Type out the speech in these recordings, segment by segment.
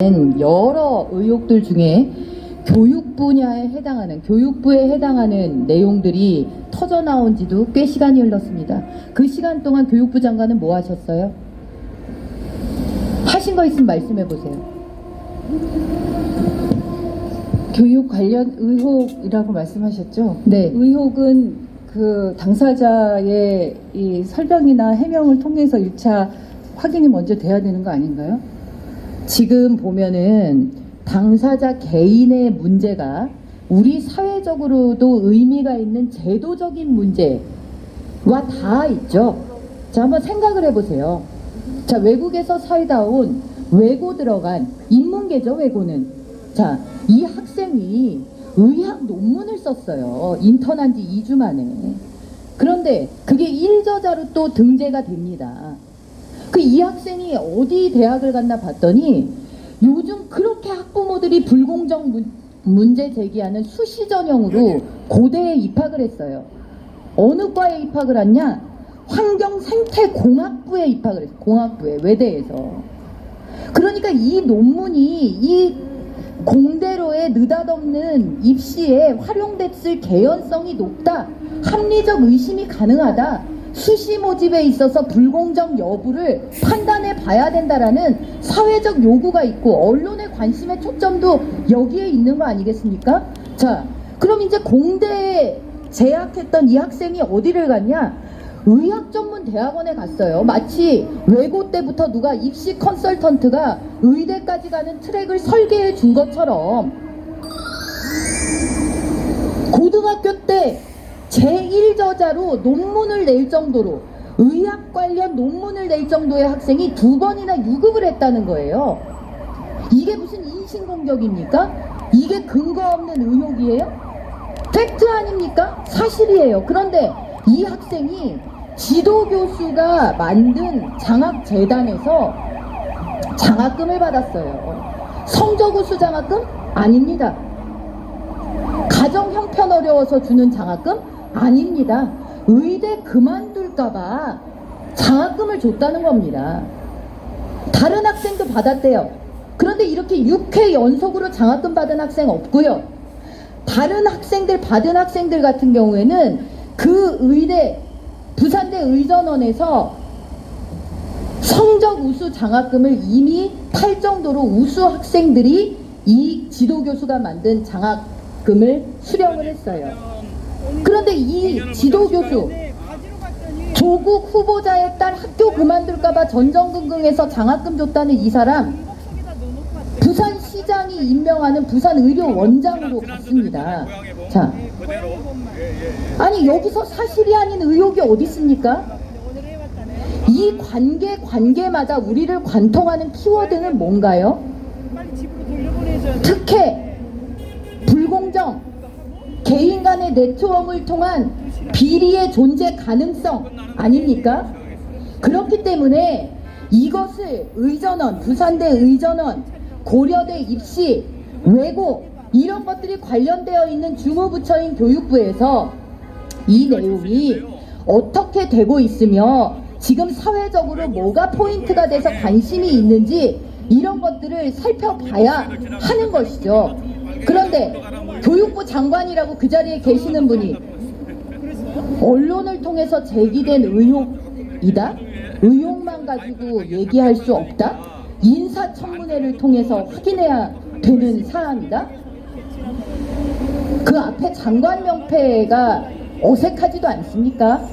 여러 의혹들 중에 교육 분야에 해당하는, 교육부에 해당하는 내용들이 터져 나온 지도 꽤 시간이 흘렀습니다. 그 시간 동안 교육부 장관은 뭐 하셨어요? 하신 거 있으면 말씀해 보세요. 교육 관련 의혹이라고 말씀하셨죠? 네. 의혹은 그 당사자의 이 설명이나 해명을 통해서 1차 확인이 먼저 돼야 되는 거 아닌가요? 지금 보면은 당사자 개인의 문제가 우리 사회적으로도 의미가 있는 제도적인 문제와 다 있죠. 자, 한번 생각을 해보세요. 자, 외국에서 살다 온 외고 들어간 인문계죠, 외고는. 자, 이 학생이 의학 논문을 썼어요. 인턴한 지 2주 만에. 그런데 그게 일저자로 또 등재가 됩니다. 이 학생이 어디 대학을 갔나 봤더니 요즘 그렇게 학부모들이 불공정 문제 제기하는 수시 전형으로 고대에 입학을 했어요. 어느 과에 입학을 했냐? 환경생태공학부에 입학을 했어요. 공학부에, 외대에서. 그러니까 이 논문이 이 공대로의 느닷없는 입시에 활용됐을 개연성이 높다, 합리적 의심이 가능하다, 수시 모집에 있어서 불공정 여부를 판단해 봐야 된다라는 사회적 요구가 있고 언론의 관심의 초점도 여기에 있는 거 아니겠습니까? 자, 그럼 이제 공대에 재학했던 이 학생이 어디를 갔냐? 의학 전문 대학원에 갔어요. 마치 외고 때부터 누가 입시 컨설턴트가 의대까지 가는 트랙을 설계해 준 것처럼 고등학교 때 제1저자로 논문을 낼 정도로, 의학 관련 논문을 낼 정도의 학생이 2번이나 유급을 했다는 거예요. 이게 무슨 인신공격입니까? 이게 근거 없는 의혹이에요? 팩트 아닙니까? 사실이에요. 그런데 이 학생이 지도교수가 만든 장학재단에서 장학금을 받았어요. 성적우수 장학금? 아닙니다. 가정 형편 어려워서 주는 장학금? 아닙니다. 의대 그만둘까봐 장학금을 줬다는 겁니다. 다른 학생도 받았대요. 그런데 이렇게 6회 연속으로 장학금 받은 학생 없고요. 다른 학생들, 받은 학생들 같은 경우에는 그 의대, 부산대 의전원에서 성적 우수 장학금을 이미 탈 정도로 우수 학생들이 이 지도교수가 만든 장학금을 수령을 했어요. 그런데 이 지도교수, 조국 후보자의 딸 학교 그만둘까봐 전전긍긍해서 장학금 줬다는 이 사람, 부산시장이 임명하는 부산의료원장으로 갔습니다. 자, 아니 여기서 사실이 아닌 의혹이 어디 있습니까? 이 관계마다 우리를 관통하는 키워드는 뭔가요? 특혜, 불공정, 개인 간의 네트워크를 통한 비리의 존재 가능성 아닙니까? 그렇기 때문에 이것을 의전원, 부산대 의전원, 고려대 입시, 외고 이런 것들이 관련되어 있는 주무부처인 교육부에서 이 내용이 어떻게 되고 있으며 지금 사회적으로 뭐가 포인트가 돼서 관심이 있는지 이런 것들을 살펴봐야 하는 것이죠. 그런데 교육부 장관이라고 그 자리에 계시는 분이 언론을 통해서 제기된 의혹이다? 의혹만 가지고 얘기할 수 없다? 인사청문회를 통해서 확인해야 되는 사안이다? 그 앞에 장관 명패가 어색하지도 않습니까?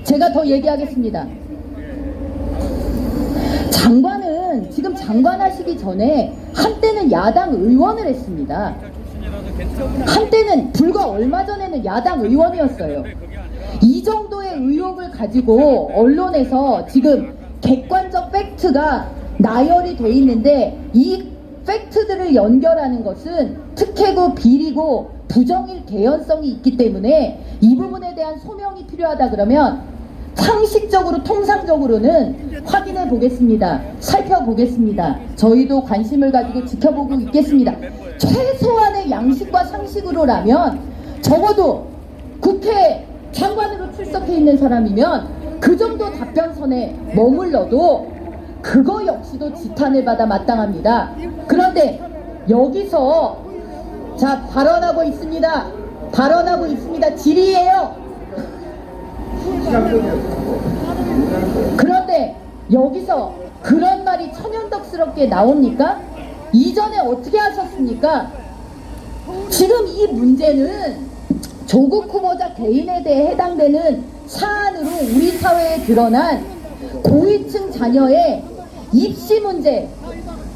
제가 더 얘기하겠습니다. 장관은 지금 장관하시기 전에 한때는 야당 의원을 했습니다. 한때는 불과 얼마 전에는 야당 의원이었어요. 이 정도의 의혹을 가지고 언론에서 지금 객관적 팩트가 나열이 돼 있는데 이 팩트들을 연결하는 것은 특혜고 비리고 부정일 개연성이 있기 때문에 이 부분에 대한 소명이 필요하다 그러면 상식적으로, 통상적으로는 확인해 보겠습니다. 살펴보겠습니다. 저희도 관심을 가지고 지켜보고 있겠습니다. 최소한의 양식과 상식으로라면 적어도 국회 장관으로 출석해 있는 사람이면 그 정도 답변선에 머물러도 그거 역시도 지탄을 받아 마땅합니다. 그런데 여기서 자 발언하고 있습니다. 발언하고 있습니다. 질의예요. 그런데 여기서 그런 말이 천연덕스럽게 나옵니까? 이전에 어떻게 하셨습니까? 지금 이 문제는 조국 후보자 개인에 대해 해당되는 사안으로 우리 사회에 드러난 고위층 자녀의 입시 문제,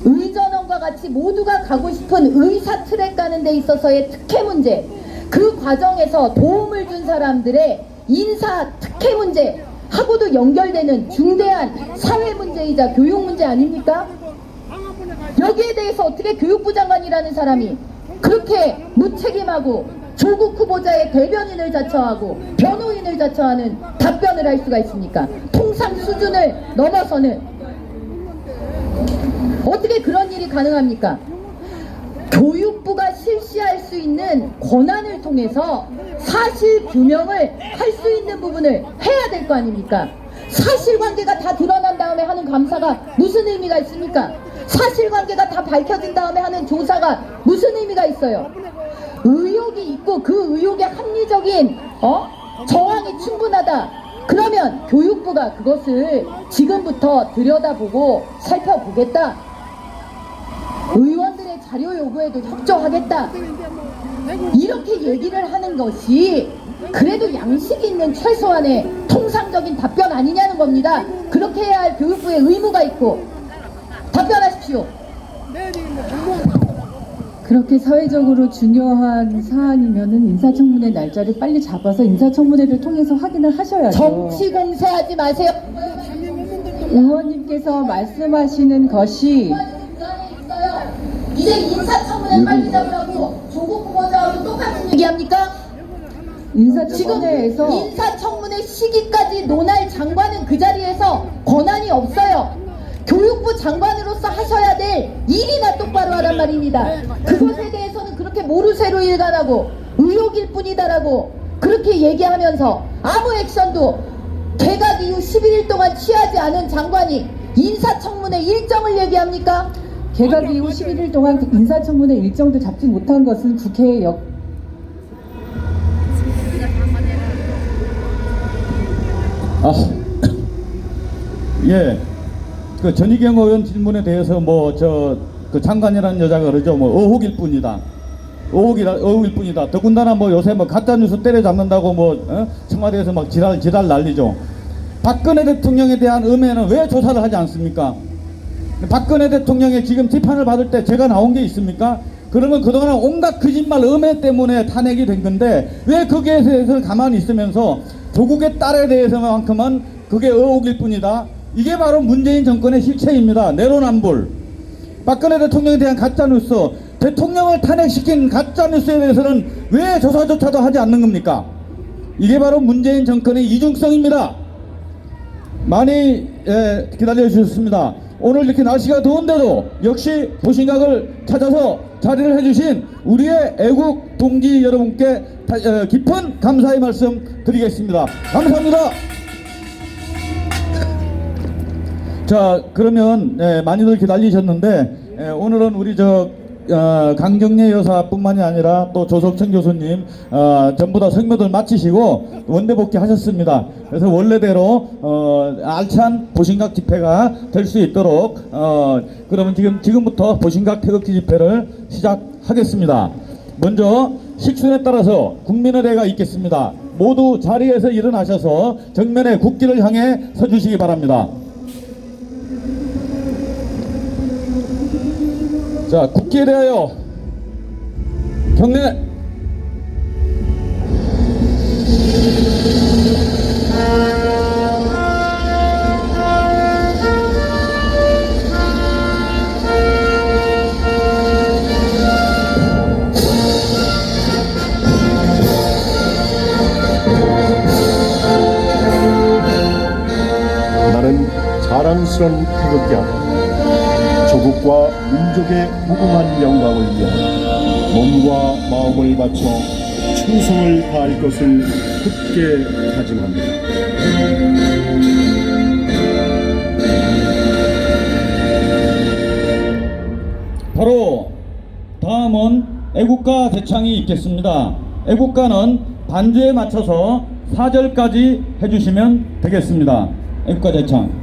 의전원과 같이 모두가 가고 싶은 의사 트랙 가는 데 있어서의 특혜 문제, 그 과정에서 도움을 준 사람들의 인사 특혜 문제 하고도 연결되는 중대한 사회 문제이자 교육 문제 아닙니까? 여기에 대해서 어떻게 교육부 장관이라는 사람이 그렇게 무책임하고 조국 후보자의 대변인을 자처하고 변호인을 자처하는 답변을 할 수가 있습니까? 통상 수준을 넘어서는 어떻게 그런 일이 가능합니까? 교육부가 실시할 수 있는 권한을 통해서 사실 규명을 할 수 있는 부분을 해야 될 거 아닙니까? 사실관계가 다 드러난 다음에 하는 감사가 무슨 의미가 있습니까? 사실관계가 다 밝혀진 다음에 하는 조사가 무슨 의미가 있어요? 의혹이 있고 그 의혹의 합리적인 정황이 충분하다. 그러면 교육부가 그것을 지금부터 들여다보고 살펴보겠다. 의원들의 자료 요구에도 협조하겠다. 이렇게 얘기를 하는 것이 그래도 양식이 있는 최소한의 통상적인 답변 아니냐는 겁니다. 그렇게 해야 할 교육부의 의무가 있고. 답변하십시오. 그렇게 사회적으로 중요한 사안이면은 인사청문회 날짜를 빨리 잡아서 인사청문회를 통해서 확인을 하셔야죠. 정치 공세하지 마세요. 의원님께서 말씀하시는 것이 이제 인사청문회 빨리 잡으라고 조국 후보자하고 똑같은 얘기합니까? 지금 인사청문회에서 인사청문회 시기까지 논할 장관은 그 자리에서 권한이 없어요. 교육부 장관으로서 하셔야 될 일이나 똑바로 하란 말입니다. 그것에 대해서는 그렇게 모르쇠로 일관하고 의혹일 뿐이다라고 그렇게 얘기하면서 아무 액션도 개각 이후 11일 동안 취하지 않은 장관이 인사청문회 일정을 얘기합니까? 개각 이후 11일 동안 그 인사청문회 일정도 잡지 못한 것은 국회의 예. 그 전희경 의원 질문에 대해서 그 장관이라는 여자가 그러죠. 의혹일 뿐이다. 의혹일 뿐이다. 더군다나 요새 가짜뉴스 때려잡는다고 청와대에서 막 지랄 난리죠. 박근혜 대통령에 대한 음해는 왜 조사를 하지 않습니까? 박근혜 대통령의 지금 재판을 받을 때 제가 나온 게 있습니까? 그러면 그동안 온갖 거짓말 음해 때문에 탄핵이 된 건데 왜 거기에 대해서 가만히 있으면서 조국의 딸에 대해서만큼은 그게 의혹일 뿐이다. 이게 바로 문재인 정권의 실체입니다. 내로남불. 박근혜 대통령에 대한 가짜뉴스, 대통령을 탄핵시킨 가짜뉴스에 대해서는 왜 조사조차도 하지 않는 겁니까? 이게 바로 문재인 정권의 이중성입니다. 많이 기다려 주셨습니다. 오늘 이렇게 날씨가 더운데도 역시 보신각을 찾아서 자리를 해주신 우리의 애국 동지 여러분께 깊은 감사의 말씀 드리겠습니다. 감사합니다. 자, 그러면 많이들 기다리셨는데 오늘은 우리 강정례 여사뿐만이 아니라 또 조석천 교수님 전부 다 성묘들 마치시고 원대복귀 하셨습니다. 그래서 원래대로 알찬 보신각 집회가 될 수 있도록 그러면 지금부터 보신각 태극기 집회를 시작하겠습니다. 먼저 식순에 따라서 국민의례가 있겠습니다. 모두 자리에서 일어나셔서 정면에 국기를 향해 서주시기 바랍니다. 자, 국기에 대하여 경례. 나는 자랑스러운 태극기야. 조국과 민족의 무궁한 영광을 위하여 몸과 마음을 바쳐 충성을 다할 것을 굳게 다짐합니다. 바로 다음은 애국가 대창이 있겠습니다. 애국가는 반주에 맞춰서 4절까지 해주시면 되겠습니다. 애국가 대창.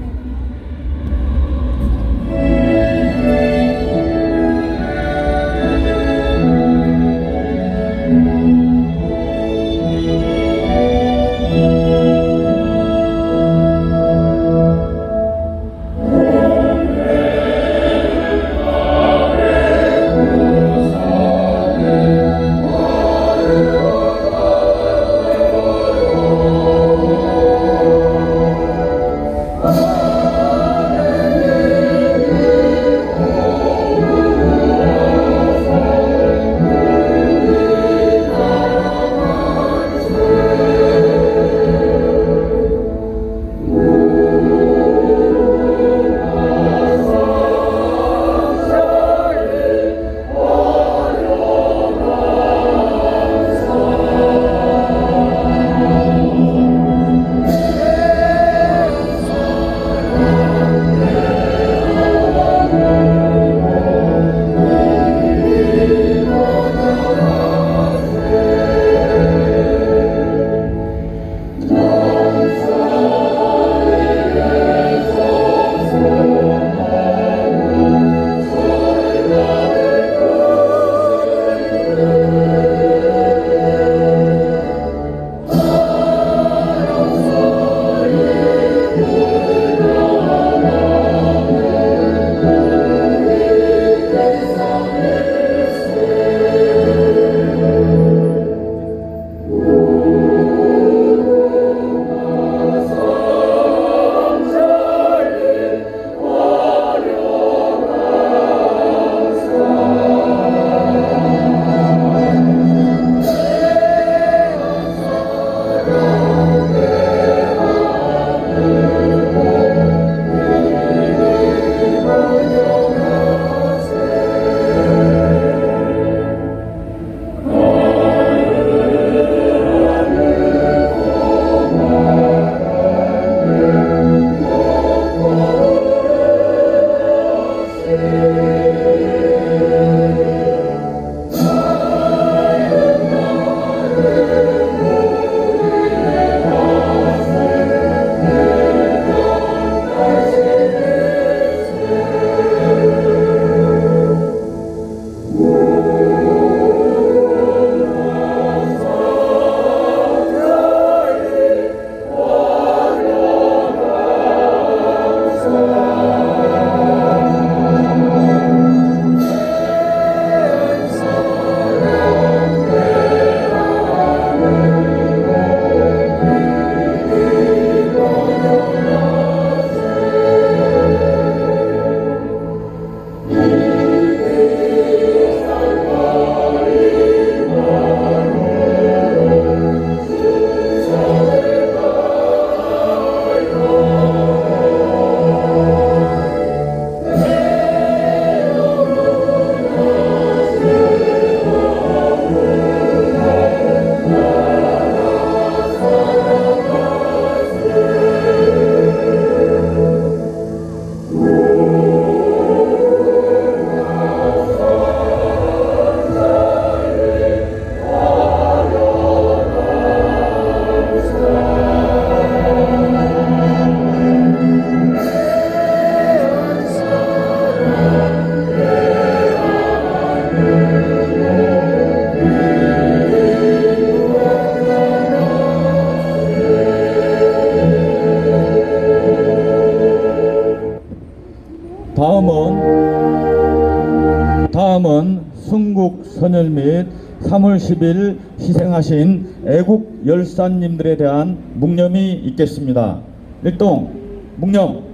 다음은 순국 선열 및 3월 10일 희생하신 애국 열사님들에 대한 묵념이 있겠습니다. 일동 묵념.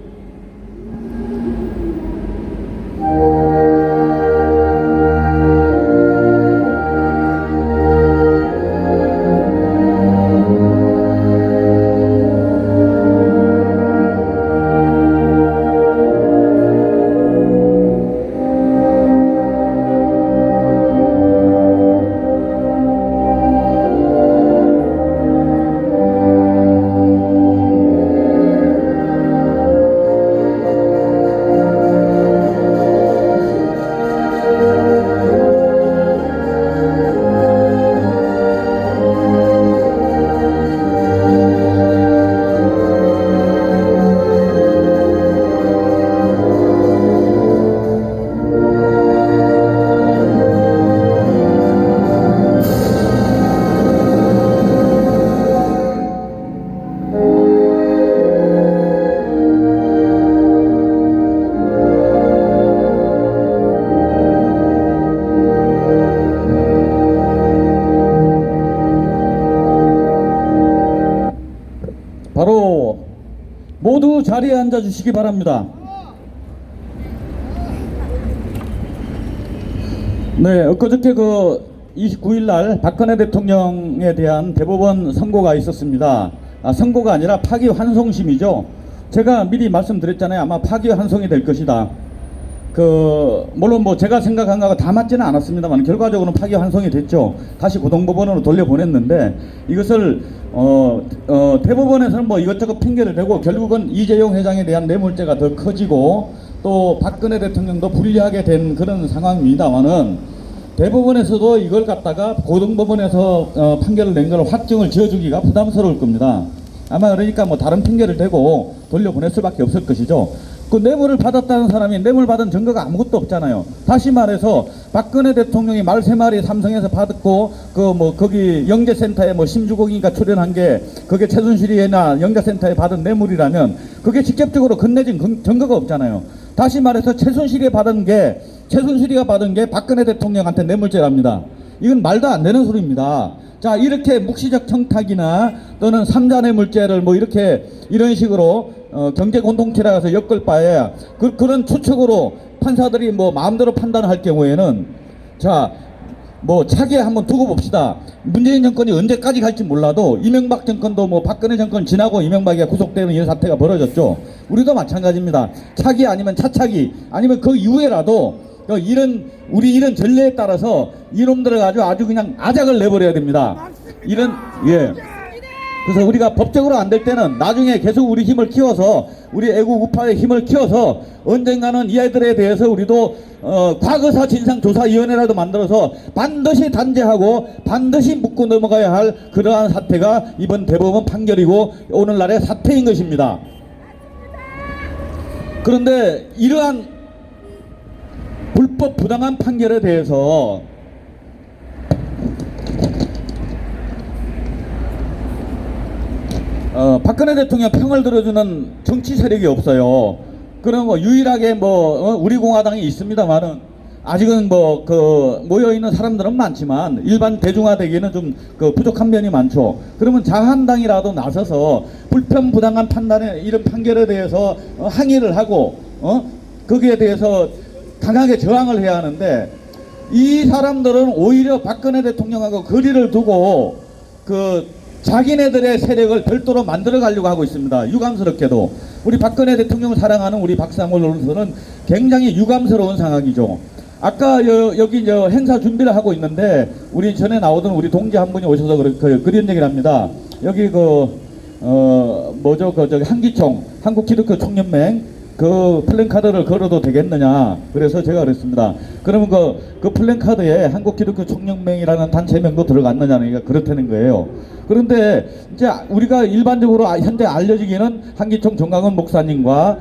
모두 자리에 앉아 주시기 바랍니다. 네, 엊그저께 그 29일 날 박근혜 대통령에 대한 대법원 선고가 있었습니다. 선고가 아니라 파기환송심이죠. 제가 미리 말씀드렸잖아요. 아마 파기환송이 될 것이다. 물론 뭐 제가 생각한 거하고 다 맞지는 않았습니다만 결과적으로는 파기환송이 됐죠. 다시 고등법원으로 돌려보냈는데 이것을 대법원에서는 뭐 이것저것 핑계를 대고 결국은 이재용 회장에 대한 뇌물죄가 더 커지고 또 박근혜 대통령도 불리하게 된 그런 상황입니다만은 대법원에서도 이걸 갖다가 고등법원에서 판결을 낸 걸 확정을 지어주기가 부담스러울 겁니다. 아마 그러니까 뭐 다른 핑계를 대고 돌려보낼 수밖에 없을 것이죠. 그 뇌물을 받았다는 사람이 뇌물 받은 증거가 아무것도 없잖아요. 다시 말해서 박근혜 대통령이 말 3마리 삼성에서 받았고 거기 영재센터에 뭐 심주국인가 출연한 게 그게 최순실이나 영재센터에 받은 뇌물이라면 그게 직접적으로 건네진 증거가 없잖아요. 다시 말해서 최순실이가 받은 게 박근혜 대통령한테 뇌물죄랍니다. 이건 말도 안 되는 소리입니다. 자, 이렇게 묵시적 청탁이나 또는 삼자 뇌물죄를 뭐 이런 식으로 경제 공동체라 해서 엮을 바에 그런 추측으로 판사들이 뭐 마음대로 판단할 경우에는 자, 뭐 차기에 한번 두고 봅시다. 문재인 정권이 언제까지 갈지 몰라도 이명박 정권도 뭐 박근혜 정권 지나고 이명박이 구속되는 이런 사태가 벌어졌죠. 우리도 마찬가지입니다. 차기 아니면 차차기 아니면 그 이후에라도 우리 이런 전례에 따라서 이놈들을 아주 그냥 아작을 내버려야 됩니다. 그래서 우리가 법적으로 안 될 때는 나중에 계속 우리 힘을 키워서 우리 애국 우파의 힘을 키워서 언젠가는 이 아이들에 대해서 우리도 과거사 진상조사위원회라도 만들어서 반드시 단죄하고 반드시 묻고 넘어가야 할 그러한 사태가 이번 대법원 판결이고 오늘날의 사태인 것입니다. 그런데 이러한 불법 부당한 판결에 대해서 박근혜 대통령 평을 들어주는 정치 세력이 없어요. 그럼 뭐 유일하게 우리 공화당이 있습니다만은 아직은 모여있는 사람들은 많지만 일반 대중화되기에는 좀 부족한 면이 많죠. 그러면 자한당이라도 나서서 불편부당한 판단에 이런 판결에 대해서 항의를 하고 거기에 대해서 강하게 저항을 해야 하는데 이 사람들은 오히려 박근혜 대통령하고 거리를 두고 자기네들의 세력을 별도로 만들어 가려고 하고 있습니다. 유감스럽게도 우리 박근혜 대통령을 사랑하는 우리 박상호로서는 굉장히 유감스러운 상황이죠. 아까 여기 행사 준비를 하고 있는데 우리 전에 나오던 우리 동지 한 분이 오셔서 그런 얘기를 합니다. 여기 저기 한기총 한국기독교 총연맹 그 플랜카드를 걸어도 되겠느냐. 그래서 제가 그랬습니다. 그러면 그 플랜카드에 한국기독교 총연맹이라는 단체명도 들어갔느냐는 그렇다는 거예요. 그런데 이제 우리가 일반적으로 현재 알려지기는 한기총 정강원 목사님과